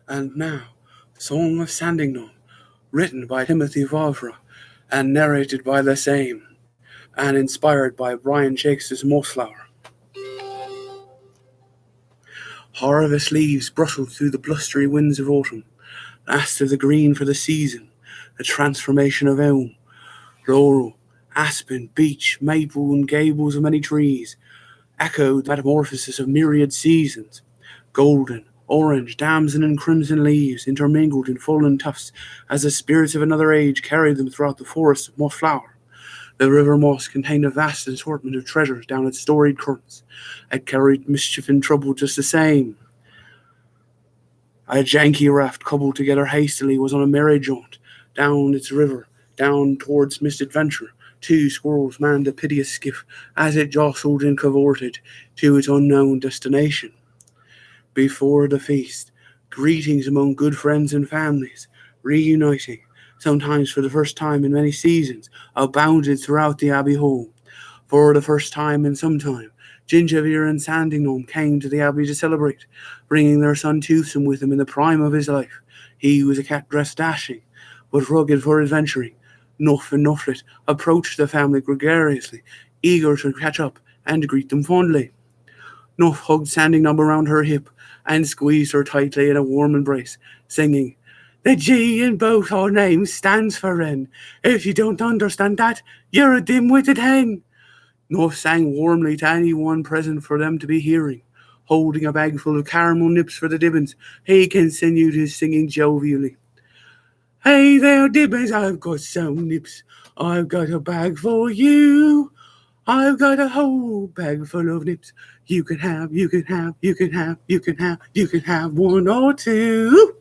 And now, the Song of Sandingomm, written by Timothy Vavra, and narrated by the same, and inspired by Brian Jacques and Mossflower. Harvest leaves rustled through the blustery winds of autumn, last of the green for the season, the transformation of elm, laurel, aspen, beech, maple, and gables of many trees, echoed the metamorphosis of myriad seasons. Golden, orange, damson, and crimson leaves intermingled in fallen tufts as the spirits of another age carried them throughout the forest of moss-flower. The river moss contained a vast assortment of treasures down its storied currents. It carried mischief and trouble just the same. A janky raft cobbled together hastily was on a merry jaunt down its river, down towards misadventure. 2 squirrels manned a piteous skiff as it jostled and cavorted to its unknown destination. Before the feast, greetings among good friends and families, reuniting, sometimes for the first time in many seasons, abounded throughout the Abbey Hall. For the first time in some time, Gingerbeer and Sandingomm came to the Abbey to celebrate, bringing their son Toothsome with him in the prime of his life. He was a cat dressed dashing, but rugged for adventuring. Nuff and Nufflet approached the family gregariously, eager to catch up and greet them fondly. Nuff hugged Sandingomm around her hip and squeezed her tightly in a warm embrace, singing, "The G in both our names stands for Wren. If you don't understand that, you're a dim-witted hen." Nuff sang warmly to anyone present for them to be hearing. Holding a bag full of caramel nips for the Dibbins, he continued his singing jovially. "Hey there, Dibbins, I've got some nips. I've got a bag for you. I've got a whole bag full of nips. You can have, you can have, you can have, you can have, you can have 1 or 2.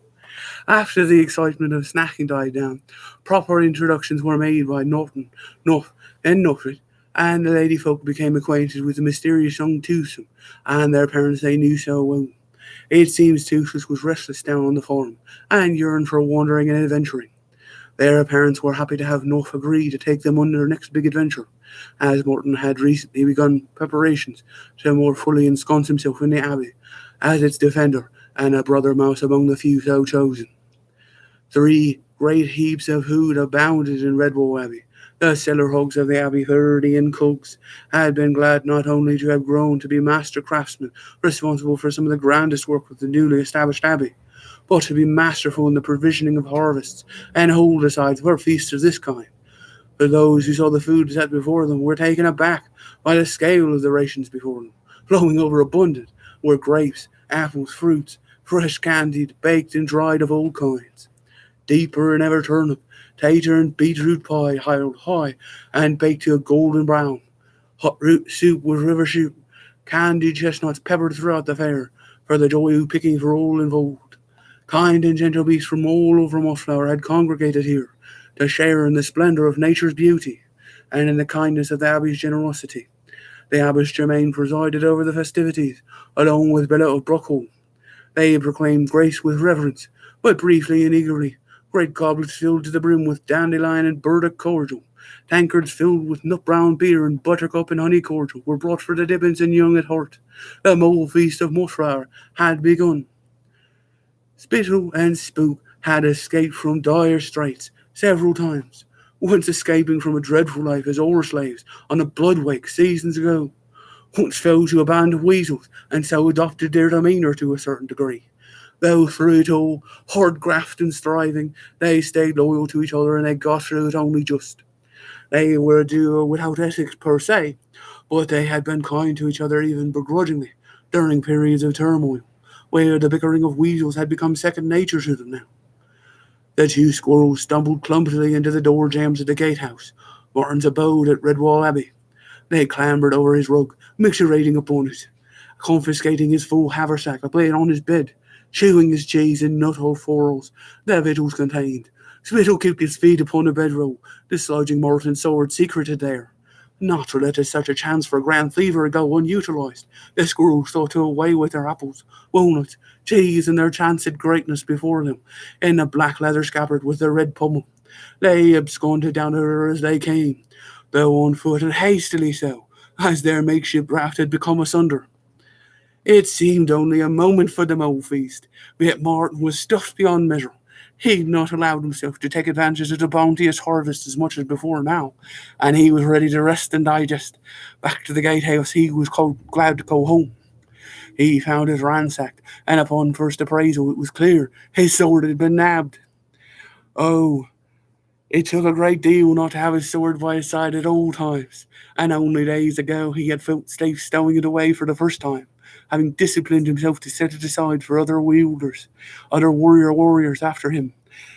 After the excitement of snacking died down, proper introductions were made by Norton, Nuff, and Nufflet, and the lady folk became acquainted with the mysterious young Toothsome, and their parents they knew so well. It seems Toothsome was restless down on the farm, and yearned for wandering and adventuring. Their parents were happy to have Nuff agree to take them on their next big adventure, as Morton had recently begun preparations to more fully ensconce himself in the Abbey, as its defender, and a brother mouse among the few so chosen. 3 great heaps of food abounded in Redwall Abbey. The cellar hogs of the Abbey, Hurdy and Cooks, had been glad not only to have grown to be master craftsmen responsible for some of the grandest work of the newly established Abbey, but to be masterful in the provisioning of harvests and hold-asides for feasts of this kind. For those who saw the food set before them were taken aback by the scale of the rations before them. Flowing over abundant were grapes, apples, fruits, fresh candied, baked and dried of all kinds. Deeper and ever turnip, tater and beetroot pie piled high and baked to a golden brown. Hot root soup with river shoot, candied chestnuts peppered throughout the fair, for the joy of picking for all involved. Kind and gentle beasts from all over Mossflower had congregated here to share in the splendour of nature's beauty and in the kindness of the Abbey's generosity. The Abbess Germain presided over the festivities, along with Bella of Brocktree. They proclaimed grace with reverence, but briefly and eagerly. Great goblets filled to the brim with dandelion and burdock cordial. Tankards filled with nut-brown beer and buttercup and honey cordial were brought for the Dibbins and young at heart. The mole feast of Mossflower had begun. Spittle and Spook had escaped from dire straits several times, once escaping from a dreadful life as oar slaves on a blood wake seasons ago. Once fell to a band of weasels, and so adopted their demeanour to a certain degree. Though through it all, hard graft and striving, they stayed loyal to each other and they got through it only just. They were a duo without ethics per se, but they had been kind to each other even begrudgingly during periods of turmoil, where the bickering of weasels had become second nature to them now. The 2 squirrels stumbled clumsily into the door jambs of the gatehouse, Martin's abode at Redwall Abbey. They clambered over his rug, micturating upon it, confiscating his full haversack, laying on his bed, chewing his cheese in nut-hole forals the victuals contained. Spittle kept his feet upon the bedroll, dislodging Martin's sword secreted there. Not to let such a chance for grand thievery go unutilized, the squirrels thought to away with their apples, walnuts, cheese, and their chanced greatness before them, in a black leather scabbard with their red pommel. They absconded down the river as they came, though on foot and hastily so, as their makeshift raft had become asunder. It seemed only a moment for the mole feast, yet Martin was stuffed beyond measure. He'd not allowed himself to take advantage of the bounteous harvest as much as before now, and he was ready to rest and digest. Back to the gatehouse he was glad to go home. He found it ransacked, and upon first appraisal it was clear his sword had been nabbed. Oh, it took a great deal not to have his sword by his side at all times, and only days ago he had felt safe stowing it away for the first time, having disciplined himself to set it aside for other wielders, other warriors after him.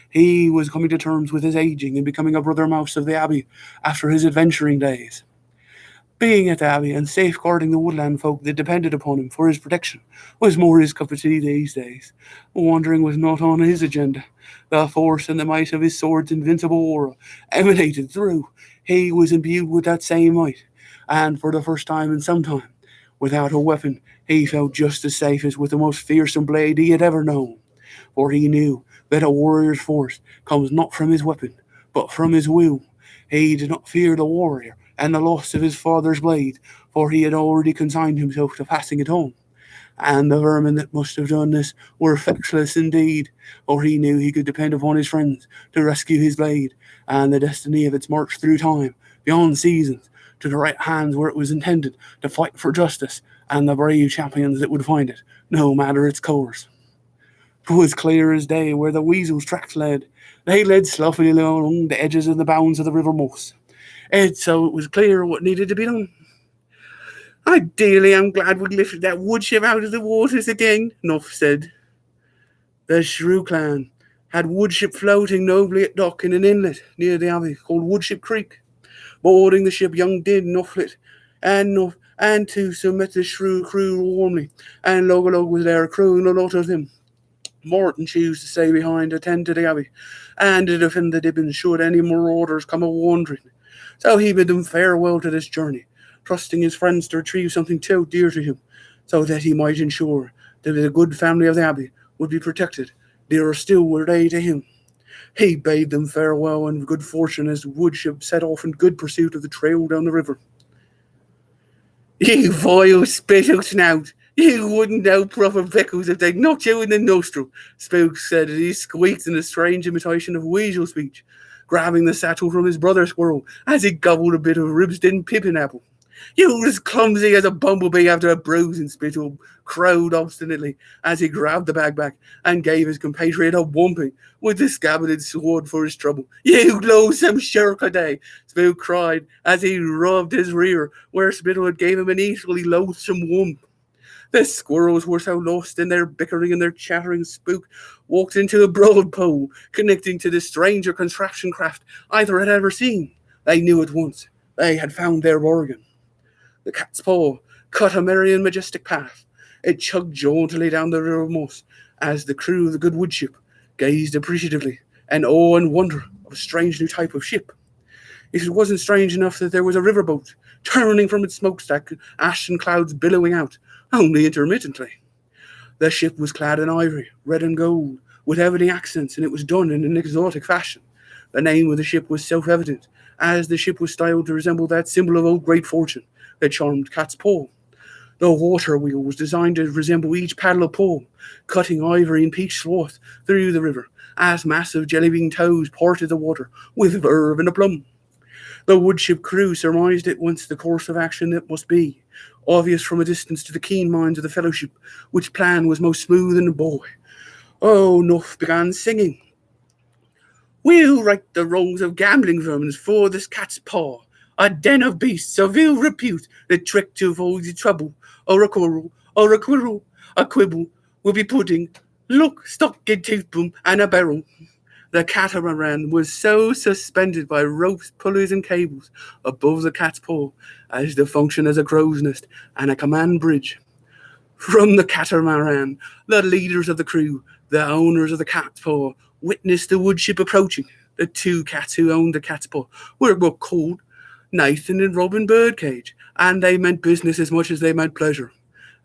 He was coming to terms with his aging and becoming a brother mouse of the Abbey after his adventuring days. Being at the Abbey and safeguarding the woodland folk that depended upon him for his protection was more his cup of tea these days. Wandering was not on his agenda. The force and the might of his sword's invincible aura emanated through. He was imbued with that same might, and for the first time in some time, without a weapon, he felt just as safe as with the most fearsome blade he had ever known. For he knew that a warrior's force comes not from his weapon, but from his will. He did not fear the warrior and the loss of his father's blade, for he had already consigned himself to passing it on. And the vermin that must have done this were feckless indeed, for he knew he could depend upon his friends to rescue his blade, and the destiny of its march through time, beyond seasons, to the right hands where it was intended to fight for justice, and the brave champions that would find it, no matter its course. It was clear as day where the weasel's tracks led. They led sloppily along the edges and the bounds of the river moss. And so it was clear what needed to be done. Ideally, I'm glad we lifted that woodship out of the waters again, Nuff said. The Shrew clan had woodship floating nobly at dock in an inlet near the Abbey called Woodship Creek. Boarding the ship, young Did, Nufflet, and Nuff, and Twosome met the Shrew crew warmly, and Logolog was there crewing a lot of them. Morton chose to stay behind to attend to the Abbey, and to defend the Dibbins should any marauders come a-wandering. So he bid them farewell to this journey, trusting his friends to retrieve something too dear to him, so that he might ensure that the good family of the Abbey would be protected. Dearer still were they to him. He bade them farewell and good fortune as the woodship set off in good pursuit of the trail down the river. You vile spittle snout! You wouldn't know proper pickles if they'd knocked you in the nostril, Spook said as he squeaked in a strange imitation of weasel speech, grabbing the satchel from his brother squirrel as he gobbled a bit of Ribston pippin apple. You as clumsy as a bumblebee after a bruising, Spittle crowed obstinately as he grabbed the bag back and gave his compatriot a whumping with the scabbarded sword for his trouble. You loathsome shirk-a-day, Spook cried as he rubbed his rear where Spittle had gave him an equally loathsome whump. The squirrels were so lost in their bickering and their chattering. Spook walked into a broad pole connecting to the stranger contraption craft either had ever seen. They knew at once they had found their organ. The cat's paw cut a merry and majestic path. It chugged jauntily down the river moss as the crew of the good woodship gazed appreciatively in awe and wonder of a strange new type of ship. It wasn't strange enough that there was a riverboat turning from its smokestack, ash and clouds billowing out, only intermittently. The ship was clad in ivory, red and gold, with ebony accents, and it was done in an exotic fashion. The name of the ship was self-evident, as the ship was styled to resemble that symbol of old great fortune that charmed Cat's paw. The water wheel was designed to resemble each paddle of paw, cutting ivory and peach swath through the river, as massive jelly-bean toes parted the water with verve and aplomb. The woodship crew surmised at once the course of action that must be, obvious from a distance to the keen minds of the fellowship, which plan was most smooth in the boy. Oh, Nuff began singing. We'll right the wrongs of gambling vermins for this cat's paw, a den of beasts of ill repute that trick to avoid the trouble, or a quarrel, or a quirrel, a quibble will be pudding, look, stock, and tooth boom, and a barrel. The catamaran was so suspended by ropes, pulleys, and cables above the cat's paw as to function as a crow's nest and a command bridge. From the catamaran, the leaders of the crew, the owners of the cat's paw, witnessed the woodship approaching. The two cats who owned the cat's paw were called Nathan and Robin Birdcage, and they meant business as much as they meant pleasure.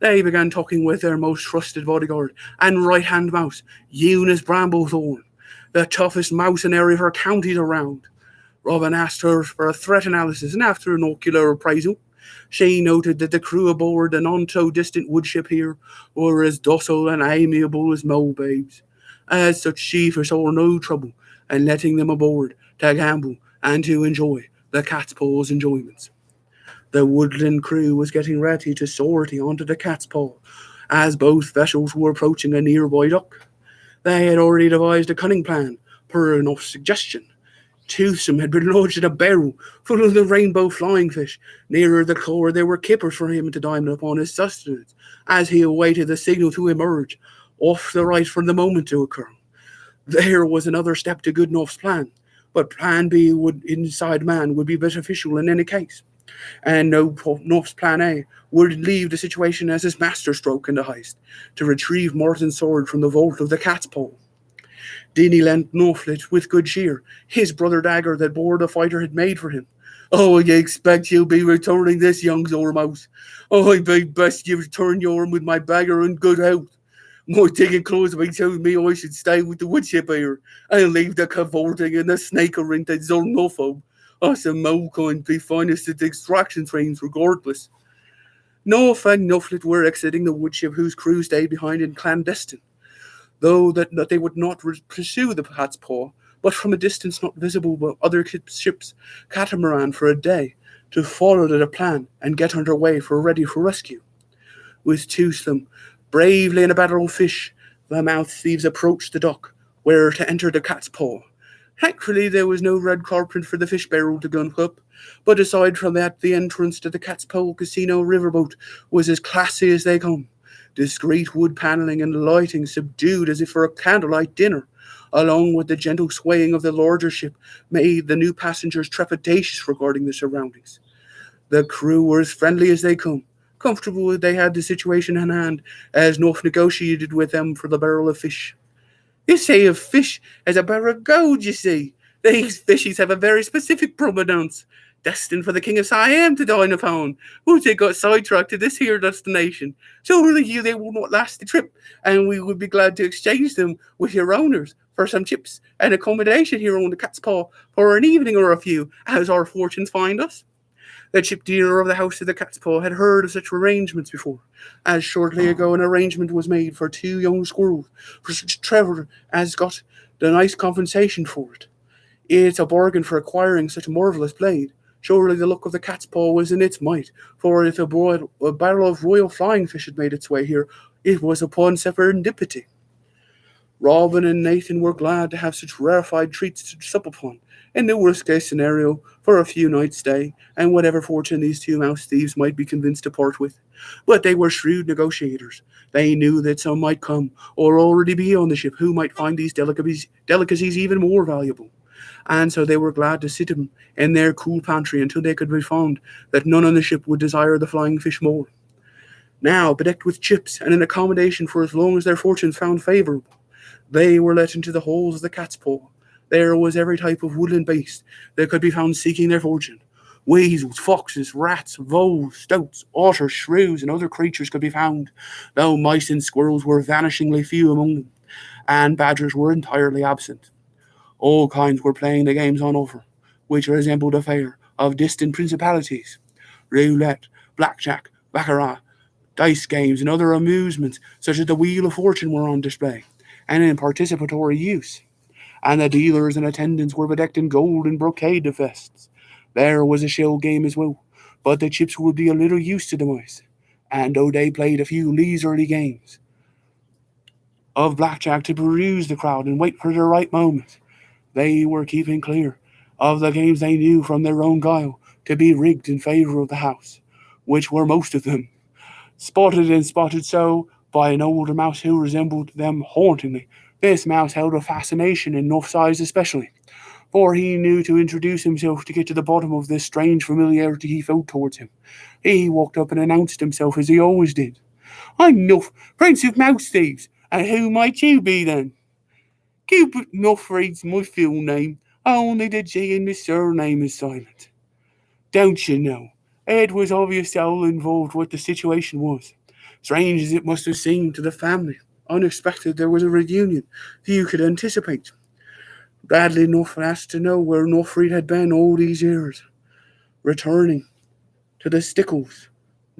They began talking with their most trusted bodyguard and right-hand mouse, Eunice Bramblethorn, the toughest mouse in area for counties around. Robin asked her for a threat analysis, and after an ocular appraisal, She noted that the crew aboard the not-so-distant woodship here were as docile and amiable as mole-babes. As such, she foresaw no trouble in letting them aboard to gamble and to enjoy the cat's paw's enjoyments. The woodland crew was getting ready to sortie onto the cat's paw as both vessels were approaching a nearby dock. They had already devised a cunning plan, per enough suggestion. Toothsome had been lodged in a barrel full of the rainbow flying fish. Nearer the core there were kippers for him to dine upon his sustenance, as he awaited the signal to emerge, off the right for the moment to occur. There was another step to Goodenoug's plan, but plan B would inside man would be beneficial in any case, and Knopf's plan A would leave the situation as his masterstroke in the heist, to retrieve Martin's sword from the vault of the cat's paw. Dinny lent Knopflet with good cheer his brother dagger that bore the fighter had made for him. "Oh, I expect you'll be returning this, young Zormouse. Oh, I'd be best you return yourn with my bagger in good health. My taking clothes be telling me I should stay with the woodship here and leave the cavorting and the snakering to Zornopho. Us and Mokind be finest at the extraction trains regardless." Knopf and Knopflet were exiting the woodship whose crew stayed behind in clandestine, though that they would not pursue the cat's paw, but from a distance not visible by other ships, catamaran for a day, to follow the plan and get under way ready for rescue. With Toothsome bravely in a battle of fish, the mouth thieves approached the dock, where to enter the cat's paw. Thankfully, there was no red carpet for the fish barrel to gun up, but aside from that, the entrance to the Cat's Paw Casino riverboat was as classy as they come. Discreet wood paneling and lighting subdued as if for a candlelight dinner, along with the gentle swaying of the larger ship, made the new passengers trepidatious regarding the surroundings. The crew were as friendly as they come, comfortable they had the situation in hand, as North negotiated with them for the barrel of fish. "You say of fish as a barrel of gold, you see. These fishes have a very specific provenance, destined for the King of Siam to dine upon, once they got sidetracked to this here destination. Surely they will not last the trip, and we would be glad to exchange them with your owners for some chips and accommodation here on the Cat's Paw for an evening or a few, as our fortunes find us." The chip dealer of the House of the Cat's Paw had heard of such arrangements before, as shortly ago an arrangement was made for 2 young squirrels for such Trevor as got the nice compensation for it. It's a bargain for acquiring such a marvellous blade. Surely the luck of the cat's paw was in its might, for if a barrel of royal flying fish had made its way here, it was upon serendipity. Robin and Nathan were glad to have such rarefied treats to sup upon, in the worst-case scenario, for a few nights' stay, and whatever fortune these 2 mouse thieves might be convinced to part with. But they were shrewd negotiators. They knew that some might come, or already be on the ship, who might find these delicacies even more valuable. And so they were glad to sit them in their cool pantry until they could be found that none on the ship would desire the flying fish more. Now, bedecked with chips and an accommodation for as long as their fortunes found favourable, they were let into the holes of the cat's paw. There was every type of woodland beast that could be found seeking their fortune. Weasels, foxes, rats, voles, stoats, otters, shrews, and other creatures could be found, though mice and squirrels were vanishingly few among them, and badgers were entirely absent. All kinds were playing the games on offer, which resembled a fair of distant principalities. Roulette, blackjack, baccarat, dice games, and other amusements such as the Wheel of Fortune were on display, and in participatory use, and the dealers and attendants were bedecked in gold and brocade vests. There was a shell game as well, but the chips would be a little used to the mice, and though they played a few leisurely games of blackjack to peruse the crowd and wait for the right moment, they were keeping clear of the games they knew from their own guile to be rigged in favour of the house, which were most of them, spotted so by an older mouse who resembled them hauntingly. This mouse held a fascination in North's eyes especially, for he knew to introduce himself to get to the bottom of this strange familiarity he felt towards him. He walked up and announced himself as he always did. "I'm North, Prince of Mouse Thieves, and who might you be then?" "Gilbert Northreed's my full name, only the G in the surname is silent. Don't you know, it was obvious to all involved what the situation was. Strange as it must have seemed to the family, unexpected there was a reunion few could anticipate. Bradley North asked to know where Northreed had been all these years, returning to the Stickles.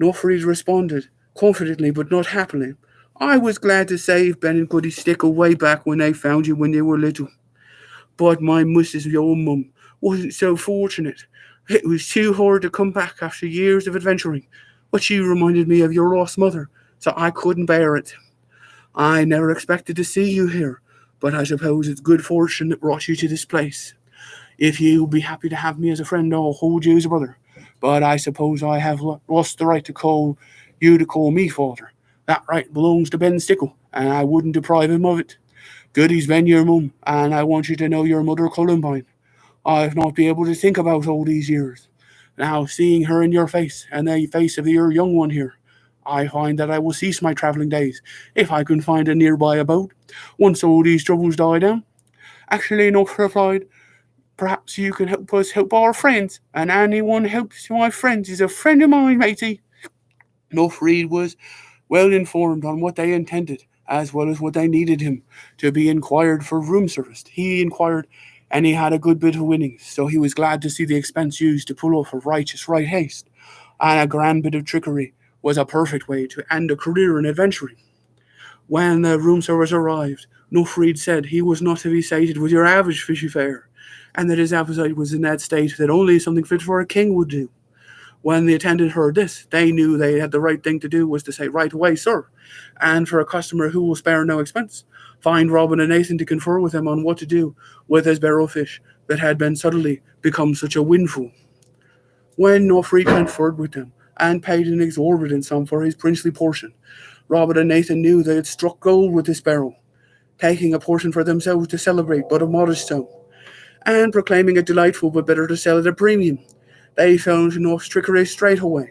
Norfried responded, confidently but not happily. I was glad to save Ben and Goody Stickle way back when they found you when they were little. But my Mrs. Your mum wasn't so fortunate. It was too hard to come back after years of adventuring, but she reminded me of your lost mother, so I couldn't bear it. I never expected to see you here, but I suppose it's good fortune that brought you to this place. If you'll be happy to have me as a friend, I'll hold you as a brother. But I suppose I have lost the right to call you to call me father. That right belongs to Ben Stickle, and I wouldn't deprive him of it. Goody's been your mum, and I want you to know your mother Columbine. I've not been able to think about all these years. Now, seeing her in your face, and the face of your young one here, I find that I will cease my travelling days, if I can find a nearby abode, once all these troubles die down. Actually, North replied, perhaps you can help us help our friends, and anyone who helps my friends is a friend of mine, matey. Northreed was well informed on what they intended, as well as what they needed him to be inquired for room service. He inquired, and he had a good bit of winnings, so he was glad to see the expense used to pull off a righteous right haste, and a grand bit of trickery was a perfect way to end a career in adventuring. When the room service arrived, Northreed said he was not to be sated with your average fishy fare, and that his appetite was in that state that only something fit for a king would do. When the attendant heard this, they knew they had the right thing to do was to say, right away, sir, and for a customer who will spare no expense, find Robin and Nathan to confer with him on what to do with his barrel fish that had been suddenly become such a windfall. When Northreed conferred with them, and paid an exorbitant sum for his princely portion, Robin and Nathan knew they had struck gold with this barrel, taking a portion for themselves to celebrate but a modest sum, and proclaiming it delightful but better to sell at a premium. They found North's trickery straight away.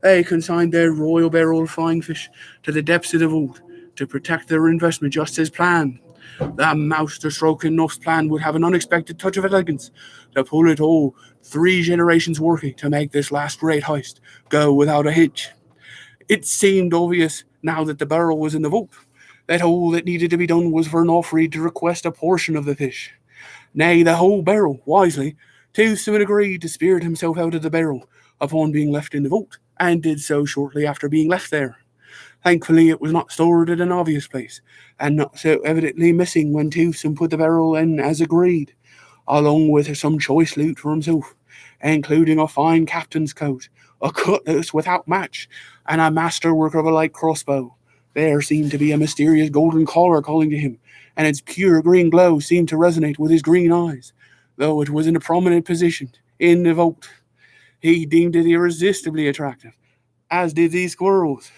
They consigned their royal barrel of flying fish to the depths of the vault to protect their investment just as planned. The master stroke in North's plan would have an unexpected touch of elegance to pull it all 3 generations working to make this last great heist go without a hitch. It seemed obvious, now that the barrel was in the vault, that all that needed to be done was for Northreed to request a portion of the fish. Nay, the whole barrel, wisely. Tewson agreed to spirit himself out of the barrel upon being left in the vault, and did so shortly after being left there. Thankfully, it was not stored at an obvious place, and not so evidently missing when Tewson put the barrel in as agreed, along with some choice loot for himself, including a fine captain's coat, a cutlass without match, and a masterwork of a light crossbow. There seemed to be a mysterious golden collar calling to him, and its pure green glow seemed to resonate with his green eyes, though it was in a prominent position in the vault. He deemed it irresistibly attractive, as did these squirrels,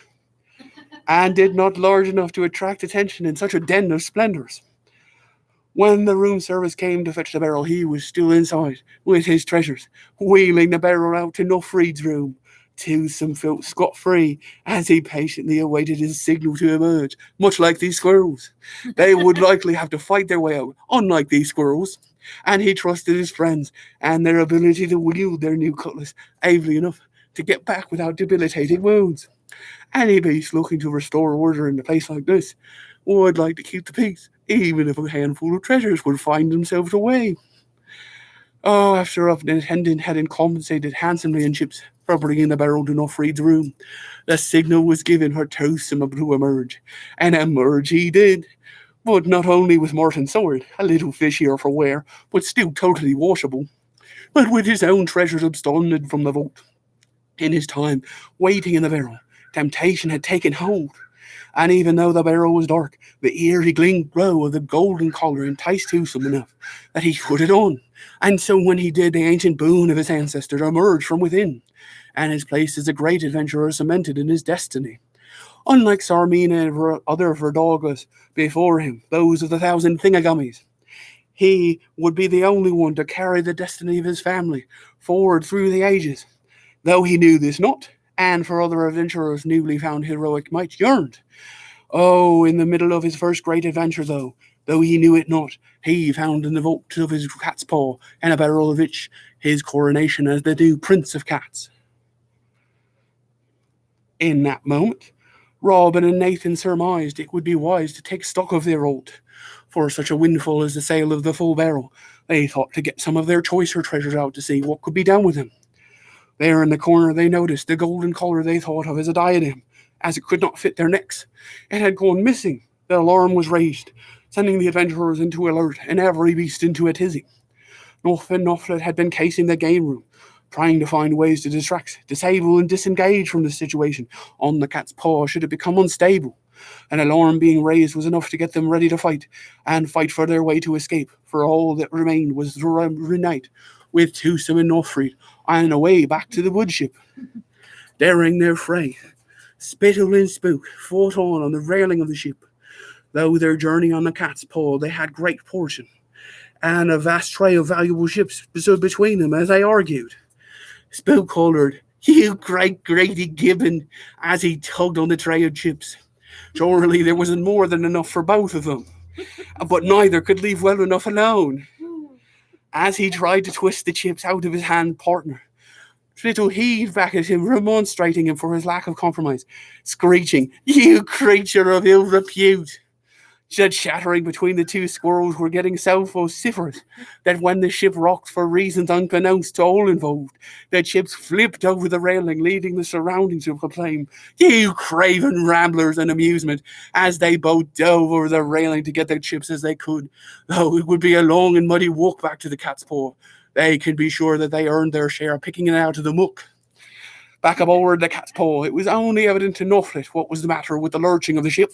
and did not large enough to attract attention in such a den of splendors. When the room service came to fetch the barrel, he was still inside with his treasures, wheeling the barrel out to Northreed's room. Tewson felt scot-free as he patiently awaited his signal to emerge, much like these squirrels. They would likely have to fight their way out, unlike these squirrels, and he trusted his friends and their ability to wield their new cutlass ably enough to get back without debilitating wounds. Any beast looking to restore order in a place like this would like to keep the peace, even if a handful of treasures would find themselves away. Oh, after an attendant had compensated handsomely in chips for bringing the barrel to Northreed's room, the signal was given for Tewson to emerge, and emerge he did. But not only with Martin's sword, a little fishier for wear, but still totally washable, but with his own treasures absconded from the vault. In his time waiting in the barrel, temptation had taken hold, and even though the barrel was dark, the eerie glow of the golden collar enticed Tewson enough that he put it on. And so when he did, the ancient boon of his ancestors emerged from within, and his place as a great adventurer cemented in his destiny. Unlike Sarmina and other Verdogas before him, those of the 1,000 Thingagummies, he would be the only one to carry the destiny of his family forward through the ages. Though he knew this not, and for other adventurers newly found heroic might yearned. Oh, in the middle of his first great adventure, though he knew it not, he found in the vault of his cat's paw and a barrel of which his coronation as the new Prince of Cats. In that moment, Robin and Nathan surmised it would be wise to take stock of their old. For such a windfall as the sale of the full barrel, they thought to get some of their choicer treasures out to see what could be done with them. There in the corner they noticed the golden collar they thought of as a diadem, as it could not fit their necks. It had gone missing. The alarm was raised, sending the adventurers into alert and every beast into a tizzy. North and Northlet had been casing the game room, trying to find ways to distract, disable, and disengage from the situation on the cat's paw should it become unstable. An alarm being raised was enough to get them ready to fight, and fight for their way to escape, for all that remained was to reunite with Twosome and Northfried, and away back to the woodship. Daring their fray, Spittle and Spook fought on the railing of the ship. Though their journey on the cat's paw they had great portion, and a vast tray of valuable ships stood between them as they argued. Spook hollered, "You great Grady Gibbon," as he tugged on the tray of chips. Surely there wasn't more than enough for both of them, but neither could leave well enough alone. As he tried to twist the chips out of his hand partner, Spittle heaved back at him, remonstrating him for his lack of compromise, screeching, "You creature of ill repute!" The chattering between the two squirrels were getting so vociferous that when the ship rocked for reasons unbeknownst to all involved, the chips flipped over the railing, leaving the surroundings to proclaim, "You craven ramblers," in amusement, as they both dove over the railing to get the chips as they could, though it would be a long and muddy walk back to the cat's paw. They could be sure that they earned their share picking it out of the muck. Back aboard the cat's paw, it was only evident to Northlet what was the matter with the lurching of the ship,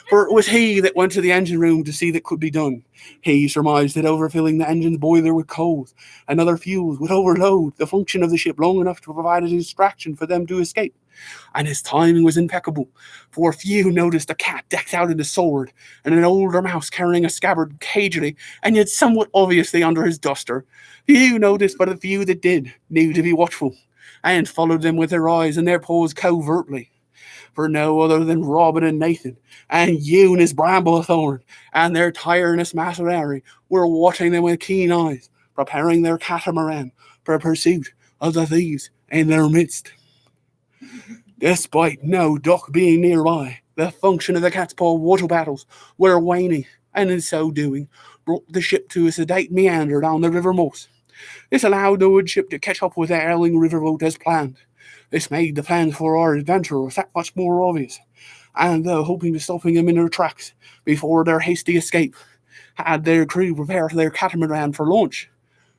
for it was he that went to the engine room to see that could be done. He surmised that overfilling the engine's boiler with coals and other fuels would overload the function of the ship long enough to provide a distraction for them to escape. And his timing was impeccable, for few noticed a cat decked out in a sword, and an older mouse carrying a scabbard cagily, and yet somewhat obviously under his duster. Few noticed, but a few that did knew to be watchful, and followed them with their eyes and their paws covertly. For no other than Robin and Nathan, and Eunice Bramblethorn, and their tyrannous Maserari were watching them with keen eyes, preparing their catamaran for pursuit of the thieves in their midst. Despite no dock being nearby, the function of the cat's paw water battles were waning, and in so doing, brought the ship to a sedate meander down the River Moss. This allowed the woodship to catch up with the Erling riverboat as planned. This made the plans for our adventurers that much more obvious, and though hoping to stopping them in their tracks before their hasty escape, had their crew prepare their catamaran for launch.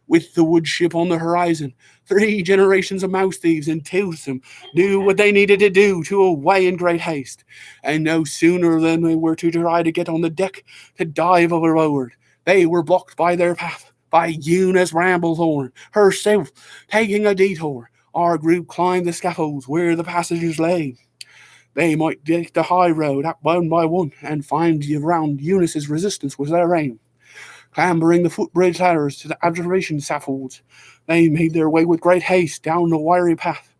With the woodship on the horizon, 3 generations of mouse thieves in Twosome knew what they needed to do to away in great haste, and no sooner than they were to try to get on the deck to dive overboard, they were blocked by their path by Eunice Bramblethorn herself. Taking a detour, our group climbed the scaffolds where the passengers lay. They might take the high road up one by one and find around Eunice's resistance was their aim. Clambering the footbridge ladders to the observation scaffolds, they made their way with great haste down the wiry path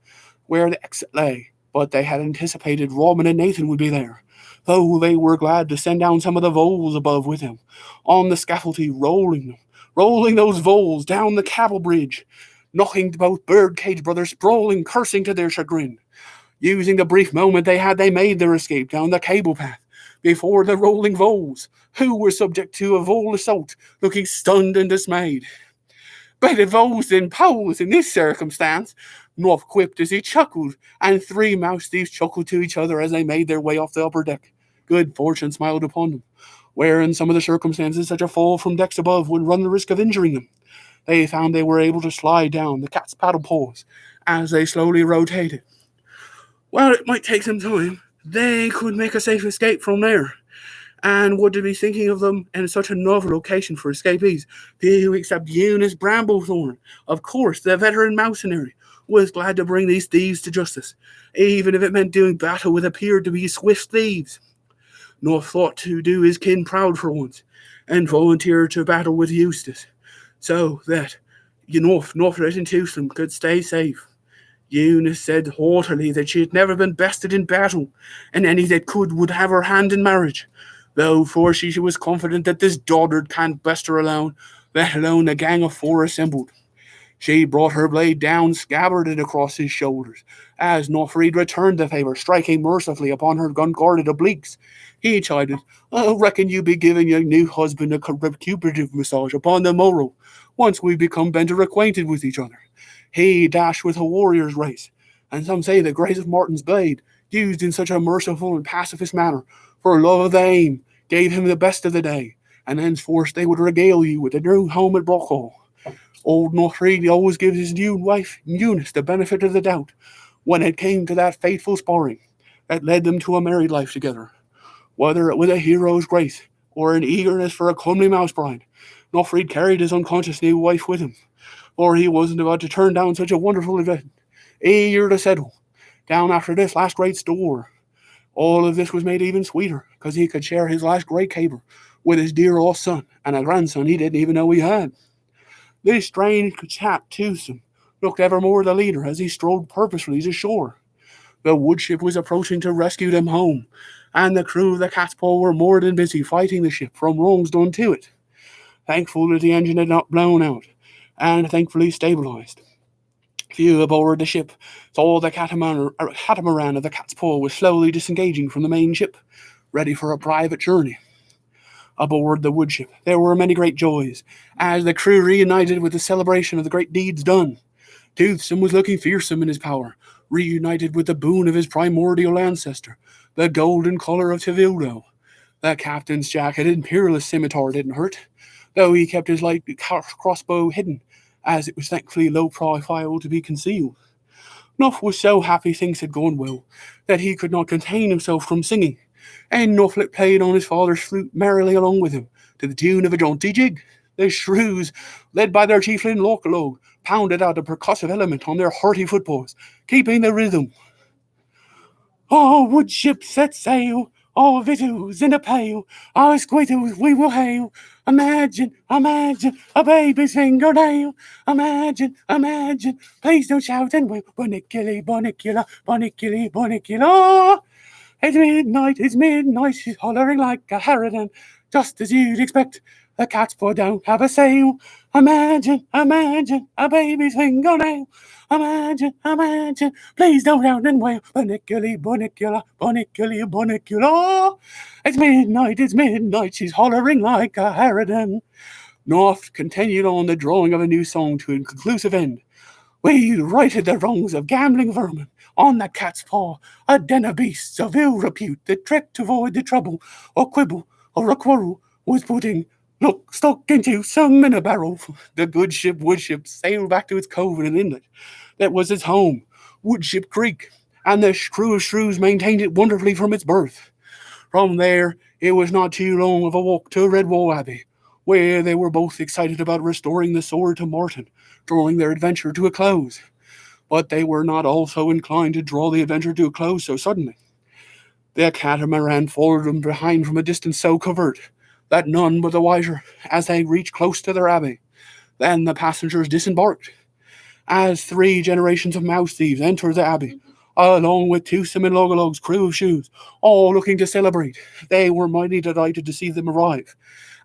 where the exit lay, but they had anticipated Robin and Nathan would be there, though they were glad to send down some of the voles above with them, on the scaffolding, rolling those voles down the cable bridge, knocking both Birdcage brothers sprawling, cursing to their chagrin. Using the brief moment they had, they made their escape down the cable path before the rolling voles, who were subject to a vole assault, looking stunned and dismayed. "Better voles than poles in this circumstance," North quipped as he chuckled, and 3 mouse thieves chuckled to each other as they made their way off the upper deck. Good fortune smiled upon them, where in some of the circumstances such a fall from decks above would run the risk of injuring them. They found they were able to slide down the cat's paddle paws as they slowly rotated. While it might take some time, they could make a safe escape from there. And would they be thinking of them in such a novel location for escapees? Few except Eunice Bramblethorn, of course, the veteran mercenary, was glad to bring these thieves to justice, even if it meant doing battle with appeared to be swift thieves. North thought to do his kin proud for once, and volunteered to battle with Eustace, so that Northlet and Twosome could stay safe. Eunice said haughtily that she had never been bested in battle, and any that could would have her hand in marriage, though for she was confident that this dotard can't best her alone, let alone a gang of 4 assembled. She brought her blade down, scabbarded across his shoulders, as Northfried returned the favour, striking mercifully upon her gun-guarded obliques. He chided, "I reckon you be giving your new husband a recuperative massage upon the morrow, once we become better acquainted with each other." He dashed with a warrior's grace, and some say the grace of Martin's blade, used in such a merciful and pacifist manner, for love of the aim, gave him the best of the day, and henceforth they would regale you with a new home at Brockhall. Old Northreed always gives his new wife, Eunice, the benefit of the doubt, when it came to that fateful sparring that led them to a married life together. Whether it was a hero's grace, or an eagerness for a comely mouse bride, Northreed carried his unconscious new wife with him, for he wasn't about to turn down such a wonderful event. Eager to settle down after this last great store. All of this was made even sweeter, because he could share his last great caper with his dear old son, and a grandson he didn't even know he had. This strange chap, Twosome, looked evermore the leader as he strode purposefully to shore. The woodship was approaching to rescue them home, and the crew of the Cat's Paw were more than busy fighting the ship from wrongs done to it. Thankful that the engine had not blown out, and thankfully stabilized. Few aboard the ship saw the catamaran of the Cat's Paw was slowly disengaging from the main ship, ready for a private journey. Aboard the woodship there were many great joys, as the crew reunited with the celebration of the great deeds done. Toothsome was looking fearsome in his power, reunited with the boon of his primordial ancestor, the golden colour of Tevildo. The captain's jacket and peerless scimitar didn't hurt, though he kept his light crossbow hidden, as it was thankfully low profile to be concealed. Nuff was so happy things had gone well, that he could not contain himself from singing, and Nufflet played on his father's flute merrily along with him, to the tune of a jaunty jig. The shrews, led by their chieftain Lochalog, pounded out a percussive element on their hearty footballs, keeping the rhythm. Our woodship set sail, our victuals in a pail, our squittles we will hail. Imagine, imagine, a baby's fingernail. Imagine, imagine, please don't shout and we'll boniculi, bonicula, boniculi, bonicula. It's midnight, she's hollering like a harridan, just as you'd expect. The Cat's Paw don't have a sail. Imagine, imagine, a baby's fingernail. Imagine, imagine, please don't shout and wail. Boniculi, bonicula, boniculi, bonicula. It's midnight, she's hollering like a harridan. North continued on the drawing of a new song to a conclusive end. We righted the wrongs of gambling vermin on the Cat's Paw, a den of beasts of ill repute that tricked to avoid the trouble, or quibble, or a quarrel was putting stuck into some in a barrel. The good ship Woodship sailed back to its cove in an inlet that was its home, Woodship Creek, and the crew of shrews maintained it wonderfully from its birth. From there, it was not too long of a walk to Redwall Abbey, where they were both excited about restoring the sword to Martin, drawing their adventure to a close. But they were not also inclined to draw the adventure to a close so suddenly. The catamaran followed them behind from a distance so covert that none but the wiser, as they reached close to their abbey. Then the passengers disembarked. As 3 generations of mouse thieves entered the abbey, along with Twosome and Logalog's crew of shoes, all looking to celebrate, they were mighty delighted to see them arrive,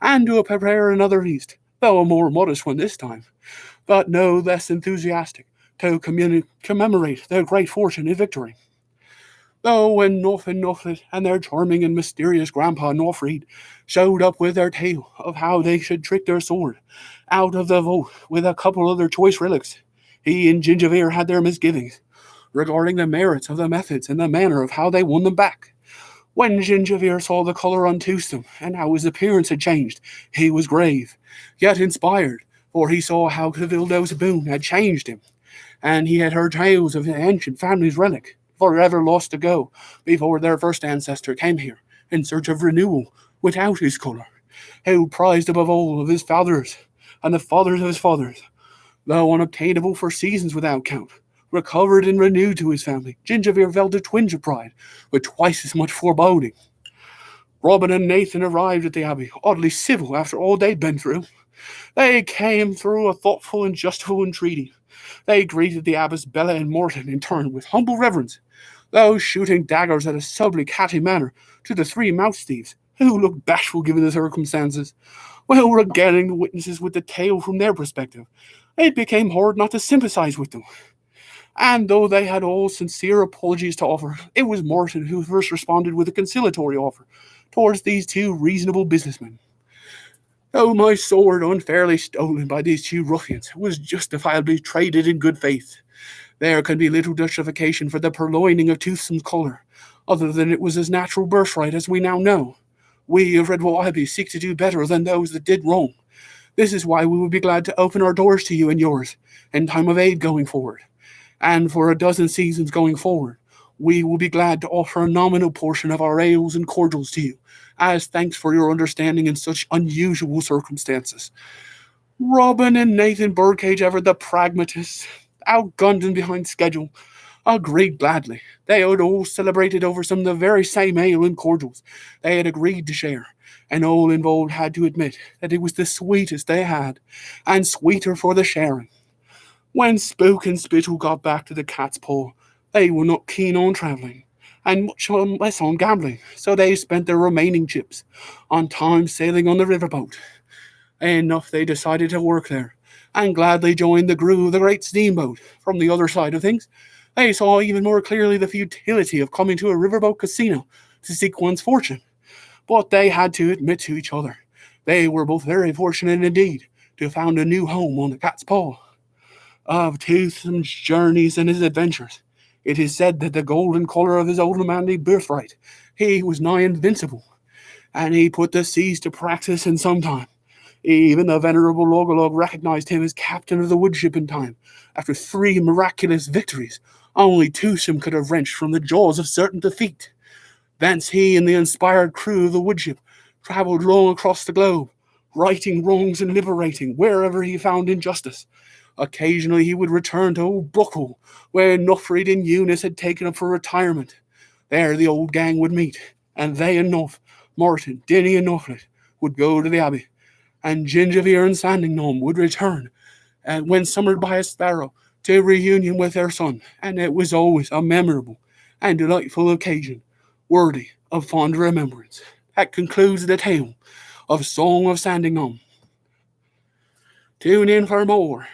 and to prepare another feast, though a more modest one this time, but no less enthusiastic, to commemorate their great fortune and victory. Though when North and Northlet and their charming and mysterious grandpa Northreed showed up with their tale of how they should trick their sword out of the vault with a couple of their choice relics, he and Gingerveer had their misgivings regarding the merits of the methods and the manner of how they won them back. When Gingerveer saw the colour on Twosome and how his appearance had changed, he was grave, yet inspired, for he saw how Cavildo's boon had changed him, and he had heard tales of the ancient family's relic, forever lost to go, before their first ancestor came here in search of renewal without his colour, held prized above all of his fathers and the fathers of his fathers, though unobtainable for seasons without count. Recovered and renewed to his family, Gingerveer felt a twinge of pride, with twice as much foreboding. Robin and Nathan arrived at the abbey, oddly civil after all they'd been through. They came through a thoughtful and justful entreaty. They greeted the abbess Bella and Morton in turn with humble reverence, though shooting daggers at a subtly catty manner to the 3 mouse thieves, who looked bashful given the circumstances, while regaling the witnesses with the tale from their perspective. It became hard not to sympathize with them. And though they had all sincere apologies to offer, it was Martin who first responded with a conciliatory offer towards these 2 reasonable businessmen. Though my sword, unfairly stolen by these two ruffians, was justifiably traded in good faith, there can be little justification for the purloining of Toothsome's colour, other than it was his natural birthright, as we now know. We of Redwall Abbey seek to do better than those that did wrong. This is why we would be glad to open our doors to you and yours, in time of aid going forward. And for a dozen seasons going forward, we will be glad to offer a nominal portion of our ales and cordials to you, as thanks for your understanding in such unusual circumstances. Robin and Nathan Birdcage, ever the pragmatists, outgunned and behind schedule, agreed gladly. They had all celebrated over some of the very same ale and cordials they had agreed to share, and all involved had to admit that it was the sweetest they had, and sweeter for the sharing. When Spook and Spittle got back to the Cat's Paw, they were not keen on travelling, and much less on gambling, so they spent their remaining chips on time sailing on the riverboat. Enough they decided to work there, and gladly joined the crew of the great steamboat. From the other side of things, they saw even more clearly the futility of coming to a riverboat casino to seek one's fortune. But they had to admit to each other they were both very fortunate indeed to have found a new home on the Cat's Paw. Of Toothsome's journeys and his adventures, it is said that the golden colour of his old manly birthright, he was nigh invincible, and he put the seas to practice in some time. Even the venerable Logolog recognized him as captain of the woodship in time, after 3 miraculous victories only Toothsome could have wrenched from the jaws of certain defeat. Thence he and the inspired crew of the woodship travelled long across the globe, righting wrongs and liberating wherever he found injustice. Occasionally he would return to old Brookhall, where Nuffrid and Eunice had taken up for retirement. There the old gang would meet, and they and Nuff, Martin, Dinny and Nufflet would go to the Abbey, and Gingerveer and Sandingomm would return, and when summoned by a sparrow, to reunion with their son, and it was always a memorable and delightful occasion, worthy of fond remembrance. That concludes the tale of Song of Sandingomm. Tune in for more